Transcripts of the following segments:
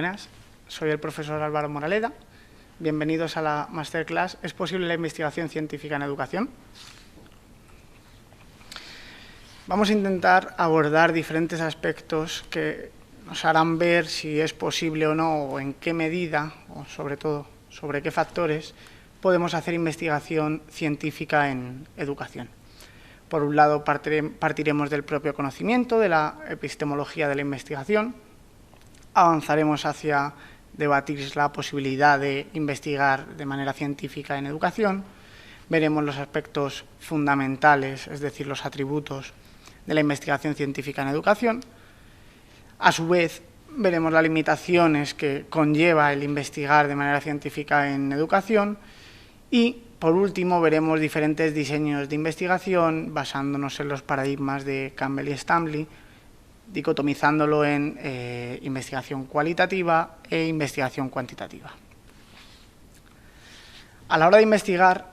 Buenas, soy el profesor Álvaro Moraleda. Bienvenidos a la Masterclass ¿Es posible la investigación científica en educación? Vamos a intentar abordar diferentes aspectos que nos harán ver si es posible o no, o en qué medida, o sobre todo, sobre qué factores podemos hacer investigación científica en educación. Por un lado, partiremos del propio conocimiento, de la epistemología de la investigación. Avanzaremos hacia debatir la posibilidad de investigar de manera científica en educación. Veremos los aspectos fundamentales, es decir, los atributos de la investigación científica en educación. A su vez, veremos las limitaciones que conlleva el investigar de manera científica en educación. Y, por último, veremos diferentes diseños de investigación basándonos en los paradigmas de Campbell y Stanley, dicotomizándolo en investigación cualitativa e investigación cuantitativa. A la hora de investigar,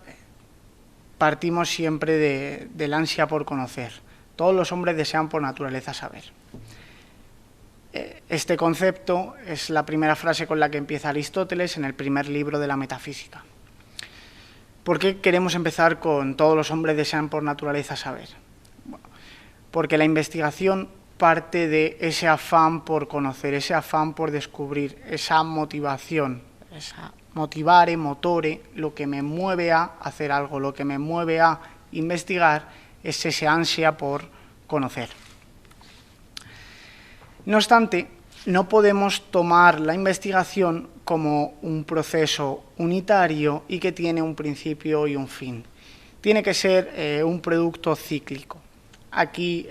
partimos siempre del ansia por conocer. Todos los hombres desean por naturaleza saber. Este concepto es la primera frase con la que empieza Aristóteles en el primer libro de la Metafísica. ¿Por qué queremos empezar con todos los hombres desean por naturaleza saber? Bueno, porque la investigación parte de ese afán por conocer, ese afán por descubrir, esa motivación, esa motivare, motore, lo que me mueve a hacer algo, lo que me mueve a investigar, es ese ansia por conocer. No obstante, no podemos tomar la investigación como un proceso unitario y que tiene un principio y un fin. Tiene que ser un producto cíclico. Aquí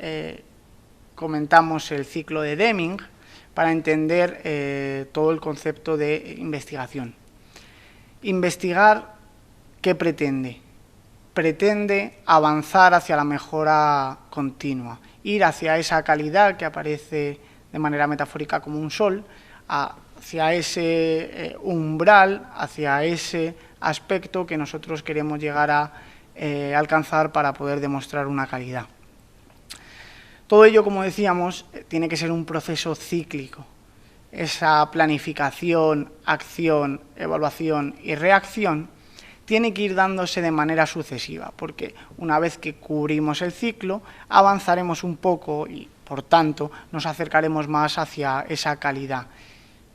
comentamos el ciclo de Deming para entender todo el concepto de investigación. Investigar, ¿qué pretende? Pretende avanzar hacia la mejora continua, ir hacia esa calidad que aparece de manera metafórica como un sol, hacia ese umbral, hacia ese aspecto que nosotros queremos llegar a alcanzar para poder demostrar una calidad. Todo ello, como decíamos, tiene que ser un proceso cíclico. Esa planificación, acción, evaluación y reacción tiene que ir dándose de manera sucesiva, porque una vez que cubrimos el ciclo, avanzaremos un poco y, por tanto, nos acercaremos más hacia esa calidad.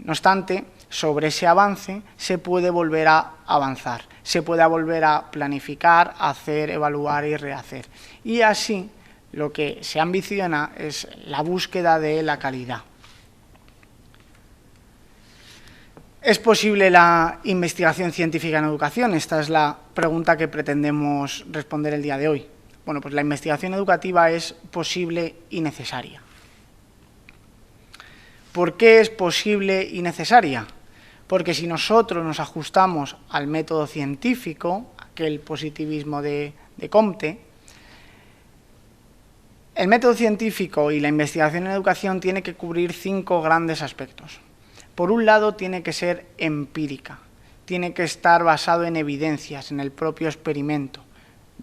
No obstante, sobre ese avance se puede volver a avanzar, se puede volver a planificar, hacer, evaluar y rehacer. Y así, lo que se ambiciona es la búsqueda de la calidad. ¿Es posible la investigación científica en educación? Esta es la pregunta que pretendemos responder el día de hoy. Bueno, pues la investigación educativa es posible y necesaria. ¿Por qué es posible y necesaria? Porque si nosotros nos ajustamos al método científico, aquel positivismo de Comte, el método científico y la investigación en educación tiene que cubrir 5 grandes aspectos. Por un lado, tiene que ser empírica, tiene que estar basado en evidencias, en el propio experimento.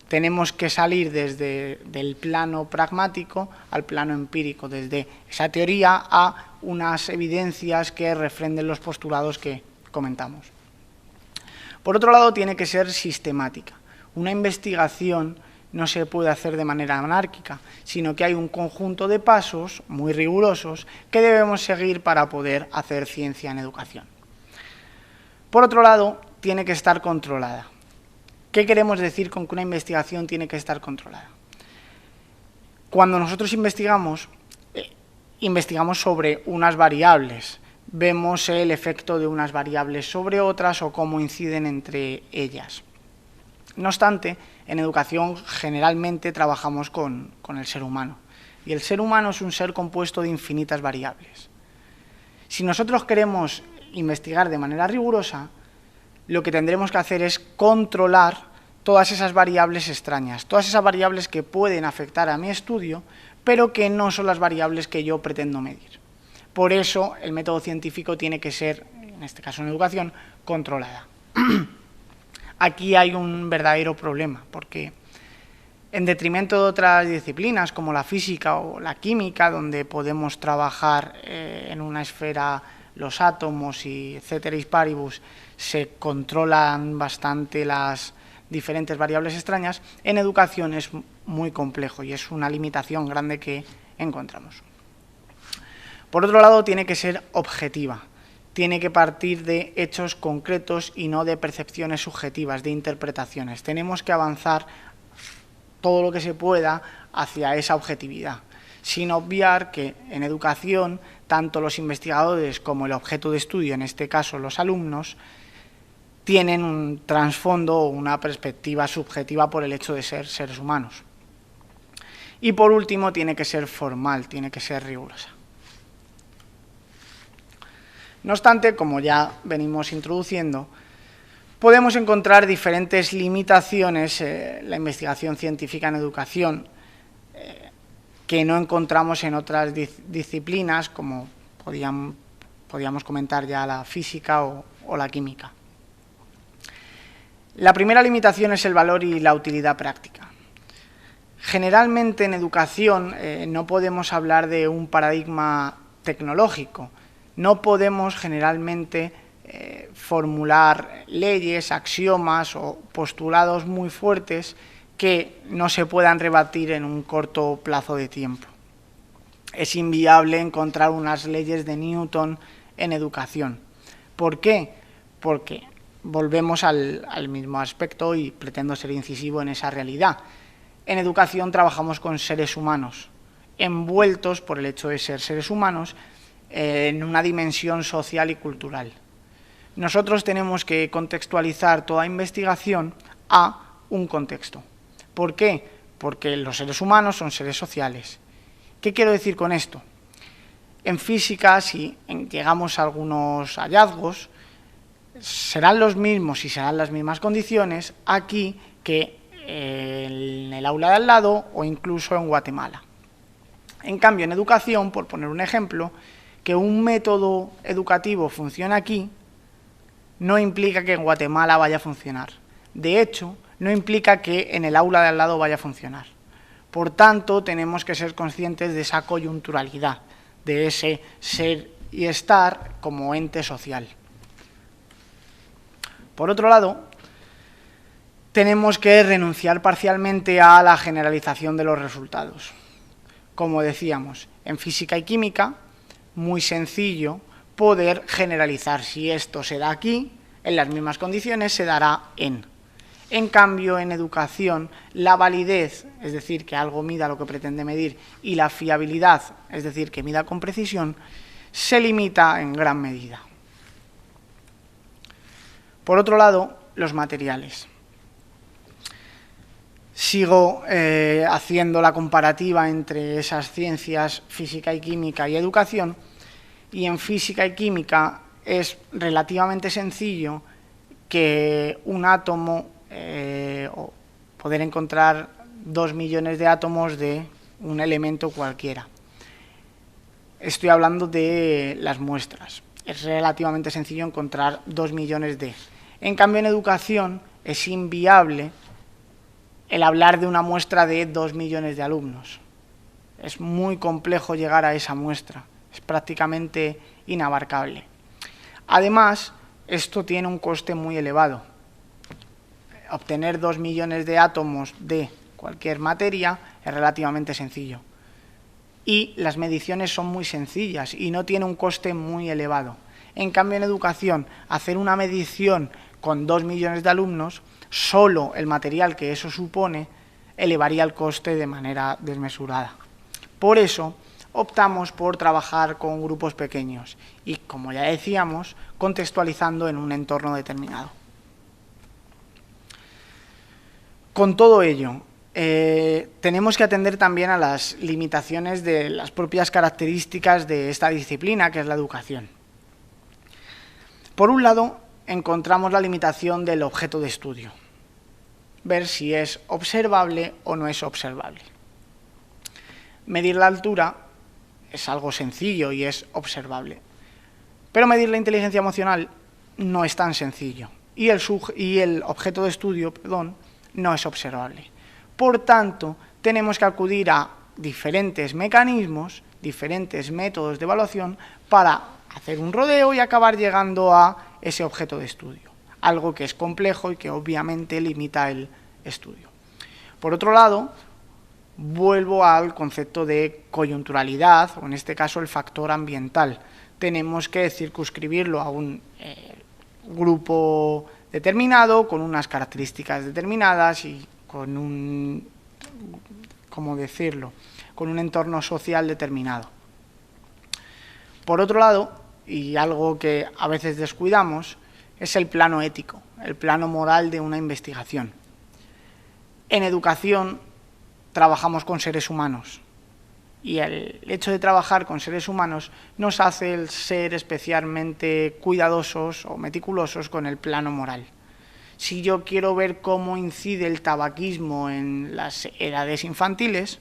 Tenemos que salir desde el plano pragmático al plano empírico, desde esa teoría a unas evidencias que refrenden los postulados que comentamos. Por otro lado, tiene que ser sistemática. Una investigación no se puede hacer de manera anárquica, sino que hay un conjunto de pasos muy rigurosos que debemos seguir para poder hacer ciencia en educación. Por otro lado, tiene que estar controlada. ¿Qué queremos decir con que una investigación tiene que estar controlada? Cuando nosotros investigamos sobre unas variables, vemos el efecto de unas variables sobre otras o cómo inciden entre ellas. No obstante, en educación generalmente trabajamos con el ser humano, y el ser humano es un ser compuesto de infinitas variables. Si nosotros queremos investigar de manera rigurosa, lo que tendremos que hacer es controlar todas esas variables extrañas, todas esas variables que pueden afectar a mi estudio, pero que no son las variables que yo pretendo medir. Por eso, el método científico tiene que ser, en este caso en educación, controlada. Aquí hay un verdadero problema, porque en detrimento de otras disciplinas como la física o la química, donde podemos trabajar en una esfera los átomos y ceteris paribus se controlan bastante las diferentes variables extrañas, en educación es muy complejo y es una limitación grande que encontramos. Por otro lado, tiene que ser objetiva, tiene que partir de hechos concretos y no de percepciones subjetivas, de interpretaciones. Tenemos que avanzar todo lo que se pueda hacia esa objetividad, sin obviar que en educación, tanto los investigadores como el objeto de estudio, en este caso los alumnos, tienen un trasfondo o una perspectiva subjetiva por el hecho de ser seres humanos. Y por último, tiene que ser formal, tiene que ser rigurosa. No obstante, como ya venimos introduciendo, podemos encontrar diferentes limitaciones en la investigación científica en educación que no encontramos en otras disciplinas, como podríamos comentar ya la física o la química. La primera limitación es el valor y la utilidad práctica. Generalmente en educación no podemos hablar de un paradigma tecnológico, no podemos generalmente formular leyes, axiomas o postulados muy fuertes que no se puedan rebatir en un corto plazo de tiempo. Es inviable encontrar unas leyes de Newton en educación. ¿Por qué? Porque volvemos al mismo aspecto y pretendo ser incisivo en esa realidad. En educación trabajamos con seres humanos, envueltos por el hecho de ser seres humanos en una dimensión social y cultural. Nosotros tenemos que contextualizar toda investigación a un contexto. ¿Por qué? Porque los seres humanos son seres sociales. ¿Qué quiero decir con esto? En física, si llegamos a algunos hallazgos, serán los mismos y serán las mismas condiciones aquí que en el aula de al lado o incluso en Guatemala. En cambio, en educación, por poner un ejemplo, que un método educativo funcione aquí no implica que en Guatemala vaya a funcionar. De hecho, no implica que en el aula de al lado vaya a funcionar. Por tanto, tenemos que ser conscientes de esa coyunturalidad, de ese ser y estar como ente social. Por otro lado, tenemos que renunciar parcialmente a la generalización de los resultados. Como decíamos, en física y química, muy sencillo poder generalizar. Si esto se da aquí, en las mismas condiciones, se dará en. En cambio, en educación, la validez, es decir, que algo mida lo que pretende medir, y la fiabilidad, es decir, que mida con precisión, se limita en gran medida. Por otro lado, los materiales. Sigo haciendo la comparativa entre esas ciencias, física y química y educación, y en física y química es relativamente sencillo que un átomo, o poder encontrar 2 millones de átomos de un elemento cualquiera. Estoy hablando de las muestras. Es relativamente sencillo encontrar 2 millones de. En cambio, en educación es inviable el hablar de una muestra de 2 millones de alumnos. Es muy complejo llegar a esa muestra. Es prácticamente inabarcable. Además, esto tiene un coste muy elevado. Obtener 2 millones de átomos de cualquier materia es relativamente sencillo. Y las mediciones son muy sencillas y no tiene un coste muy elevado. En cambio, en educación, hacer una medición con 2 millones de alumnos, solo el material que eso supone elevaría el coste de manera desmesurada. Por eso, optamos por trabajar con grupos pequeños y, como ya decíamos, contextualizando en un entorno determinado. Con todo ello, tenemos que atender también a las limitaciones de las propias características de esta disciplina, que es la educación. Por un lado, encontramos la limitación del objeto de estudio, ver si es observable o no es observable. Medir la altura es algo sencillo y es observable, pero medir la inteligencia emocional no es tan sencillo y el objeto de estudio, no es observable. Por tanto, tenemos que acudir a diferentes mecanismos, diferentes métodos de evaluación para hacer un rodeo y acabar llegando a ese objeto de estudio, algo que es complejo y que obviamente limita el estudio. Por otro lado, vuelvo al concepto de coyunturalidad, o en este caso el factor ambiental. Tenemos que circunscribirlo a un grupo determinado, con unas características determinadas y con un, ¿cómo decirlo?, con un entorno social determinado. Por otro lado, y algo que a veces descuidamos, es el plano ético, el plano moral de una investigación. En educación trabajamos con seres humanos y el hecho de trabajar con seres humanos nos hace el ser especialmente cuidadosos o meticulosos con el plano moral. Si yo quiero ver cómo incide el tabaquismo en las edades infantiles,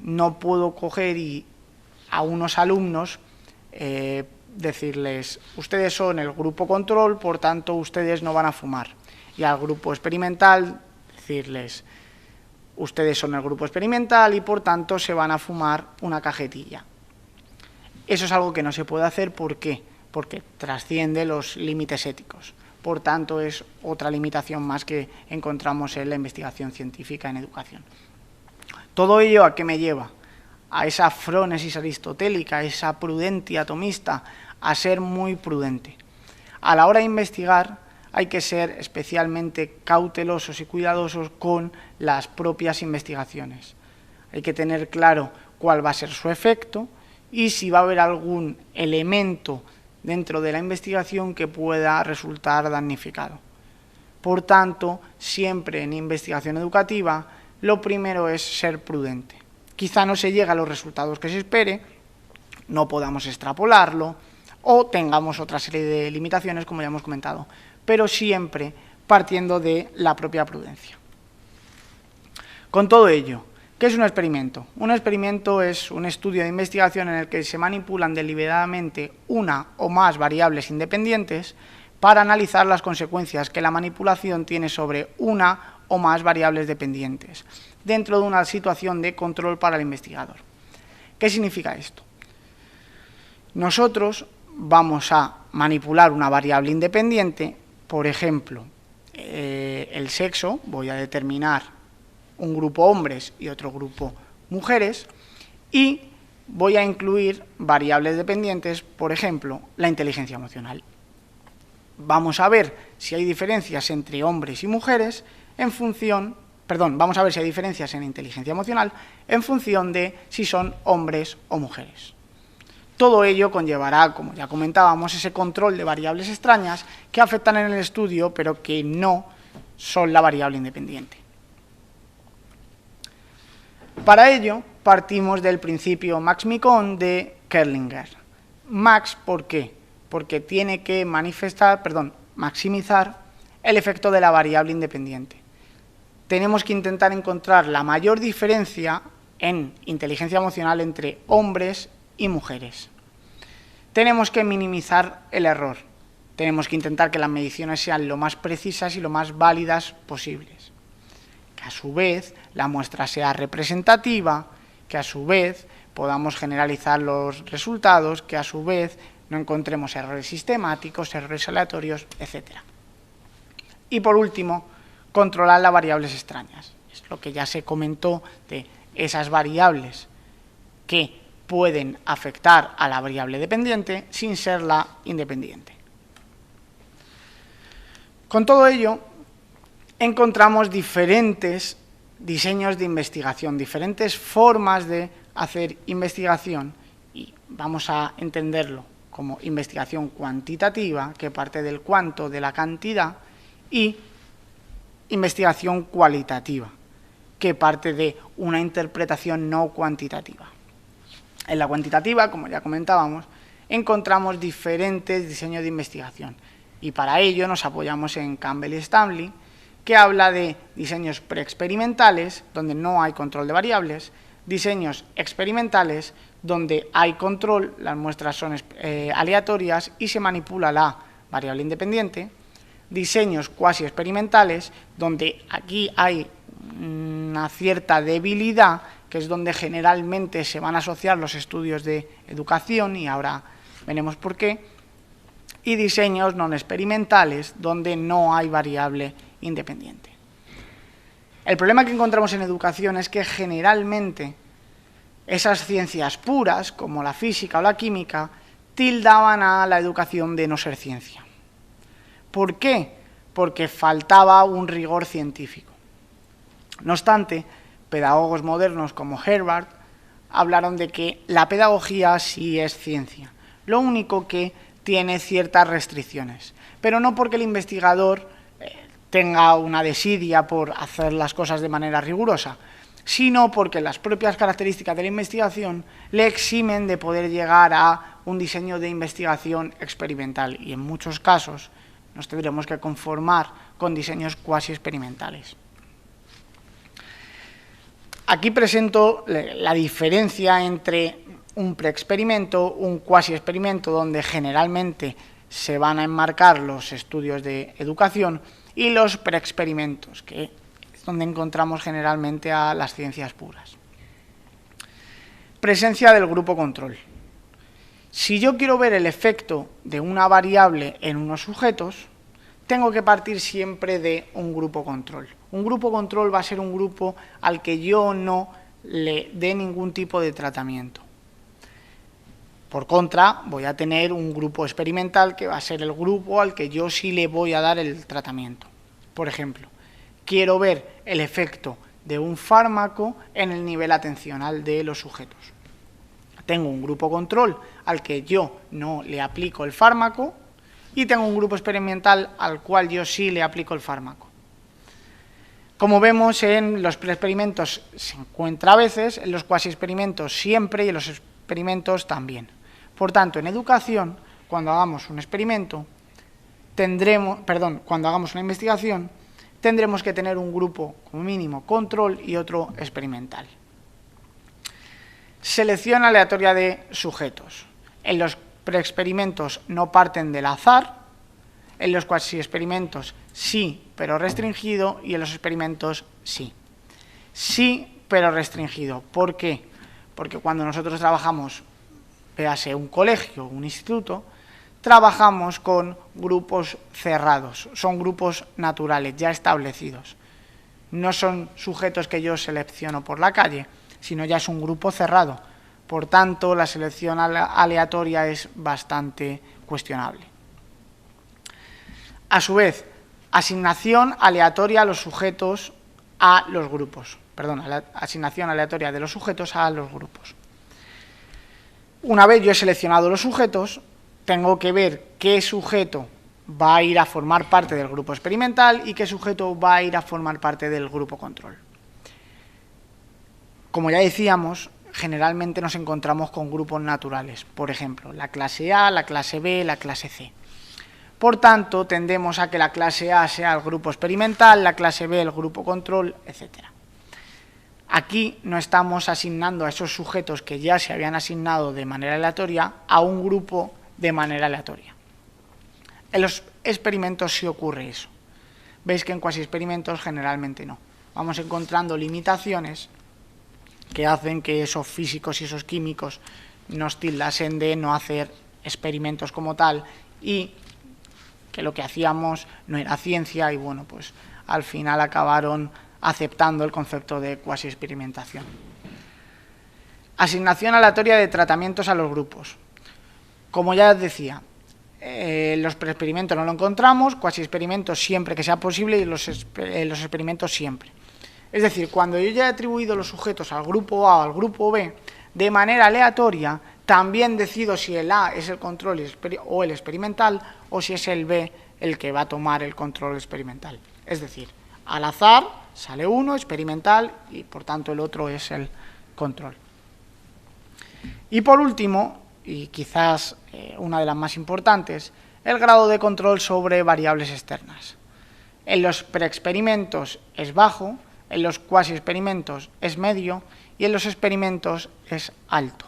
no puedo coger y a unos alumnos decirles, ustedes son el grupo control, por tanto ustedes no van a fumar. Y al grupo experimental decirles, ustedes son el grupo experimental y por tanto se van a fumar una cajetilla. Eso es algo que no se puede hacer, ¿por qué? Porque trasciende los límites éticos. Por tanto, es otra limitación más que encontramos en la investigación científica en educación. ¿Todo ello a qué me lleva? A esa frónesis aristotélica, a esa prudentia atomista, a ser muy prudente. A la hora de investigar hay que ser especialmente cautelosos y cuidadosos con las propias investigaciones. Hay que tener claro cuál va a ser su efecto y si va a haber algún elemento dentro de la investigación que pueda resultar damnificado. Por tanto, siempre en investigación educativa, lo primero es ser prudente. Quizá no se llegue a los resultados que se espere, no podamos extrapolarlo o tengamos otra serie de limitaciones, como ya hemos comentado, pero siempre partiendo de la propia prudencia. Con todo ello, ¿qué es un experimento? Un experimento es un estudio de investigación en el que se manipulan deliberadamente una o más variables independientes para analizar las consecuencias que la manipulación tiene sobre una o más variables dependientes, dentro de una situación de control para el investigador. ¿Qué significa esto? Nosotros vamos a manipular una variable independiente, por ejemplo, el sexo, voy a determinar un grupo hombres y otro grupo mujeres, y voy a incluir variables dependientes, por ejemplo, la inteligencia emocional. Vamos a ver si hay diferencias entre hombres y mujeres vamos a ver si hay diferencias en inteligencia emocional en función de si son hombres o mujeres. Todo ello conllevará, como ya comentábamos, ese control de variables extrañas que afectan en el estudio, pero que no son la variable independiente. Para ello, partimos del principio Max-Mikon de Kerlinger. Max, ¿por qué? Porque tiene que maximizar el efecto de la variable independiente. Tenemos que intentar encontrar la mayor diferencia en inteligencia emocional entre hombres y mujeres. Tenemos que minimizar el error. Tenemos que intentar que las mediciones sean lo más precisas y lo más válidas posibles. Que a su vez la muestra sea representativa, que a su vez podamos generalizar los resultados, que a su vez no encontremos errores sistemáticos, errores aleatorios, etc. Y por último, controlar las variables extrañas. Es lo que ya se comentó de esas variables que pueden afectar a la variable dependiente sin ser la independiente. Con todo ello, encontramos diferentes diseños de investigación, diferentes formas de hacer investigación y vamos a entenderlo como investigación cuantitativa, que parte del cuánto, de la cantidad, y investigación cualitativa, que parte de una interpretación no cuantitativa. En la cuantitativa, como ya comentábamos, encontramos diferentes diseños de investigación y para ello nos apoyamos en Campbell y Stanley, que habla de diseños preexperimentales, donde no hay control de variables, diseños experimentales, donde hay control, las muestras son aleatorias y se manipula la variable independiente, diseños cuasi experimentales, donde aquí hay una cierta debilidad, que es donde generalmente se van a asociar los estudios de educación, y ahora veremos por qué, y diseños no experimentales, donde no hay variable independiente. El problema que encontramos en educación es que generalmente esas ciencias puras, como la física o la química, tildaban a la educación de no ser ciencia. ¿Por qué? Porque faltaba un rigor científico. No obstante, pedagogos modernos como Herbart hablaron de que la pedagogía sí es ciencia, lo único que tiene ciertas restricciones, pero no porque el investigador tenga una desidia por hacer las cosas de manera rigurosa, sino porque las propias características de la investigación le eximen de poder llegar a un diseño de investigación experimental, y en muchos casos nos tendremos que conformar con diseños cuasi experimentales. Aquí presento la diferencia entre un preexperimento, un cuasi experimento, donde generalmente se van a enmarcar los estudios de educación, y los preexperimentos, que es donde encontramos generalmente a las ciencias puras. Presencia del grupo control. Si yo quiero ver el efecto de una variable en unos sujetos, tengo que partir siempre de un grupo control. Un grupo control va a ser un grupo al que yo no le dé ningún tipo de tratamiento. Por contra, voy a tener un grupo experimental que va a ser el grupo al que yo sí le voy a dar el tratamiento. Por ejemplo, quiero ver el efecto de un fármaco en el nivel atencional de los sujetos. Tengo un grupo control al que yo no le aplico el fármaco y tengo un grupo experimental al cual yo sí le aplico el fármaco. Como vemos, en los preexperimentos se encuentra a veces, en los cuasi experimentos siempre y en los experimentos también. Por tanto, en educación, cuando hagamos un experimento, cuando hagamos una investigación, tendremos que tener un grupo como mínimo control y otro experimental. Selección aleatoria de sujetos. En los preexperimentos no parten del azar, en los cuasi experimentos sí, pero restringido, y en los experimentos sí. Sí, pero restringido. ¿Por qué? Porque cuando nosotros trabajamos, véase un colegio, un instituto, trabajamos con grupos cerrados, son grupos naturales, ya establecidos. No son sujetos que yo selecciono por la calle, sino ya es un grupo cerrado. Por tanto, la selección aleatoria es bastante cuestionable. A su vez, asignación aleatoria a los sujetos a los grupos. Asignación aleatoria de los sujetos a los grupos. Una vez yo he seleccionado los sujetos, tengo que ver qué sujeto va a ir a formar parte del grupo experimental y qué sujeto va a ir a formar parte del grupo control. Como ya decíamos, generalmente nos encontramos con grupos naturales, por ejemplo, la clase A, la clase B, la clase C. Por tanto, tendemos a que la clase A sea el grupo experimental, la clase B el grupo control, etc. Aquí no estamos asignando a esos sujetos que ya se habían asignado de manera aleatoria a un grupo de manera aleatoria. En los experimentos sí ocurre eso. Veis que en cuasi experimentos generalmente no. Vamos encontrando limitaciones que hacen que esos físicos y esos químicos nos tildasen de no hacer experimentos como tal y que lo que hacíamos no era ciencia y bueno, pues al final acabaron aceptando el concepto de cuasi experimentación. Asignación aleatoria de tratamientos a los grupos. Como ya os decía, los preexperimentos no lo encontramos, cuasi experimentos siempre que sea posible y los experimentos siempre. Es decir, cuando yo ya he atribuido los sujetos al grupo A o al grupo B de manera aleatoria, también decido si el A es el control o el experimental o si es el B el que va a tomar el control experimental. Es decir, al azar sale uno experimental y por tanto el otro es el control. Y por último, y quizás una de las más importantes, el grado de control sobre variables externas. En los preexperimentos es bajo, en los cuasi experimentos es medio y en los experimentos es alto.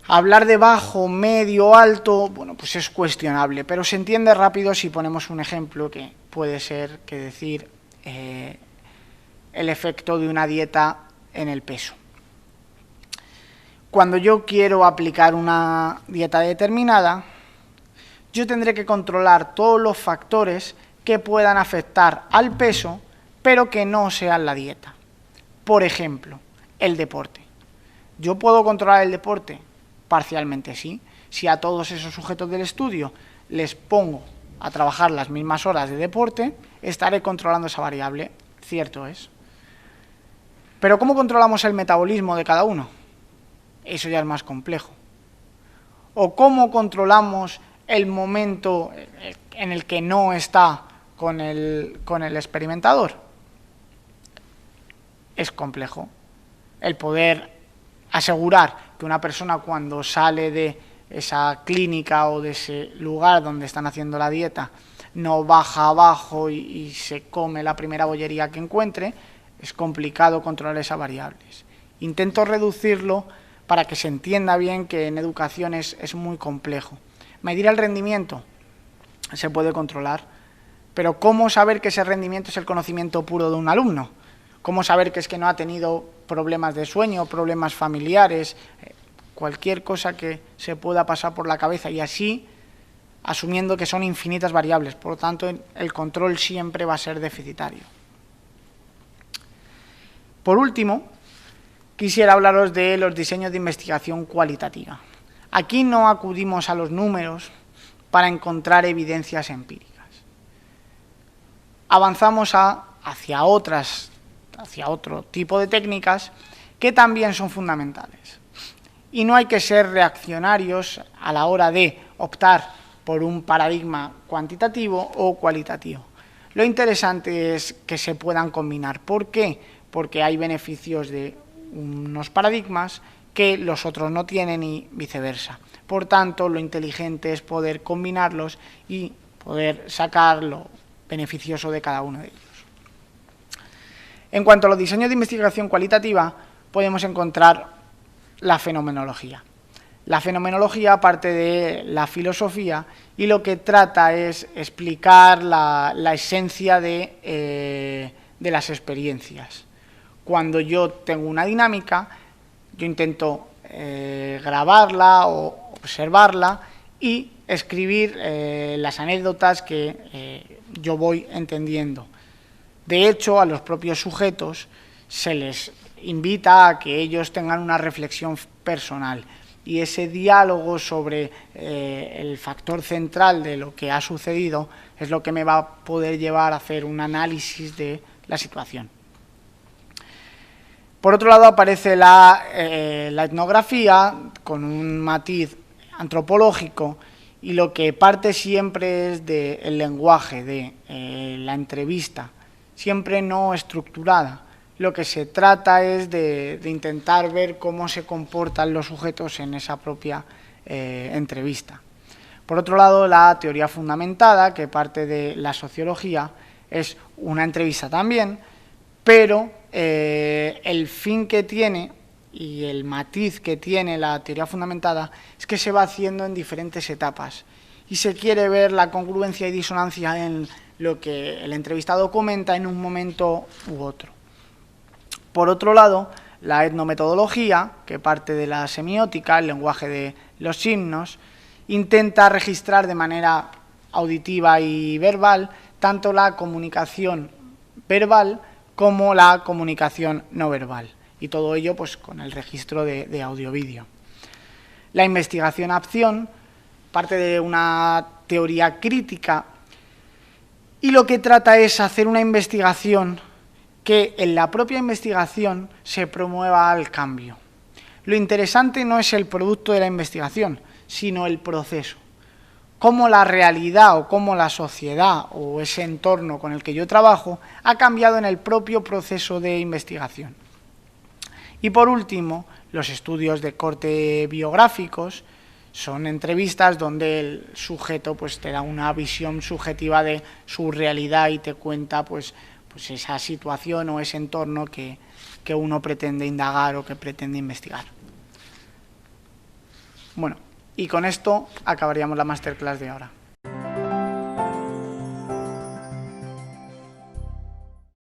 Hablar de bajo, medio, alto, bueno, pues es cuestionable, pero se entiende rápido si ponemos un ejemplo que puede ser que decir el efecto de una dieta en el peso. Cuando yo quiero aplicar una dieta determinada, yo tendré que controlar todos los factores que puedan afectar al peso, pero que no sean la dieta. Por ejemplo, el deporte. ¿Yo puedo controlar el deporte? Parcialmente sí. Si a todos esos sujetos del estudio les pongo a trabajar las mismas horas de deporte, estaré controlando esa variable, cierto es. Pero ¿cómo controlamos el metabolismo de cada uno? Eso ya es más complejo. ¿O cómo controlamos el momento en el que no está con el experimentador? Es complejo. El poder asegurar que una persona cuando sale de esa clínica o de ese lugar donde están haciendo la dieta no baja abajo y se come la primera bollería que encuentre, es complicado controlar esas variables. Intento reducirlo para que se entienda bien que en educación es muy complejo. Medir el rendimiento se puede controlar, pero ¿cómo saber que ese rendimiento es el conocimiento puro de un alumno? ¿Cómo saber que es que no ha tenido problemas de sueño, problemas familiares, cualquier cosa que se pueda pasar por la cabeza? Y así, asumiendo que son infinitas variables, por lo tanto, el control siempre va a ser deficitario. Por último, quisiera hablaros de los diseños de investigación cualitativa. Aquí no acudimos a los números para encontrar evidencias empíricas. Avanzamos hacia otro tipo de técnicas que también son fundamentales. Y no hay que ser reaccionarios a la hora de optar por un paradigma cuantitativo o cualitativo. Lo interesante es que se puedan combinar. ¿Por qué? Porque hay beneficios de unos paradigmas que los otros no tienen y viceversa. Por tanto, lo inteligente es poder combinarlos y poder sacar lo beneficioso de cada uno de ellos. En cuanto a los diseños de investigación cualitativa, podemos encontrar la fenomenología. La fenomenología parte de la filosofía y lo que trata es explicar la esencia de las experiencias. Cuando yo tengo una dinámica, yo intento grabarla o observarla y escribir las anécdotas que yo voy entendiendo. De hecho, a los propios sujetos se les invita a que ellos tengan una reflexión personal y ese diálogo sobre el factor central de lo que ha sucedido es lo que me va a poder llevar a hacer un análisis de la situación. Por otro lado aparece la etnografía con un matiz antropológico y lo que parte siempre es del lenguaje, de la entrevista, siempre no estructurada. Lo que se trata es de intentar ver cómo se comportan los sujetos en esa propia entrevista. Por otro lado, la teoría fundamentada, que parte de la sociología, es una entrevista también, pero el fin que tiene y el matiz que tiene la teoría fundamentada es que se va haciendo en diferentes etapas y se quiere ver la congruencia y disonancia en lo que el entrevistado comenta en un momento u otro. Por otro lado, la etnometodología, que parte de la semiótica, el lenguaje de los signos, intenta registrar de manera auditiva y verbal tanto la comunicación verbal como la comunicación no verbal, y todo ello pues con el registro de audio-vídeo. La investigación-acción parte de una teoría crítica y lo que trata es hacer una investigación que en la propia investigación se promueva el cambio. Lo interesante no es el producto de la investigación, sino el proceso. Cómo la realidad o cómo la sociedad o ese entorno con el que yo trabajo ha cambiado en el propio proceso de investigación. Y por último, los estudios de corte biográficos son entrevistas donde el sujeto pues, te da una visión subjetiva de su realidad y te cuenta pues esa situación o ese entorno que uno pretende indagar o que pretende investigar. Bueno, y con esto acabaríamos la masterclass de ahora.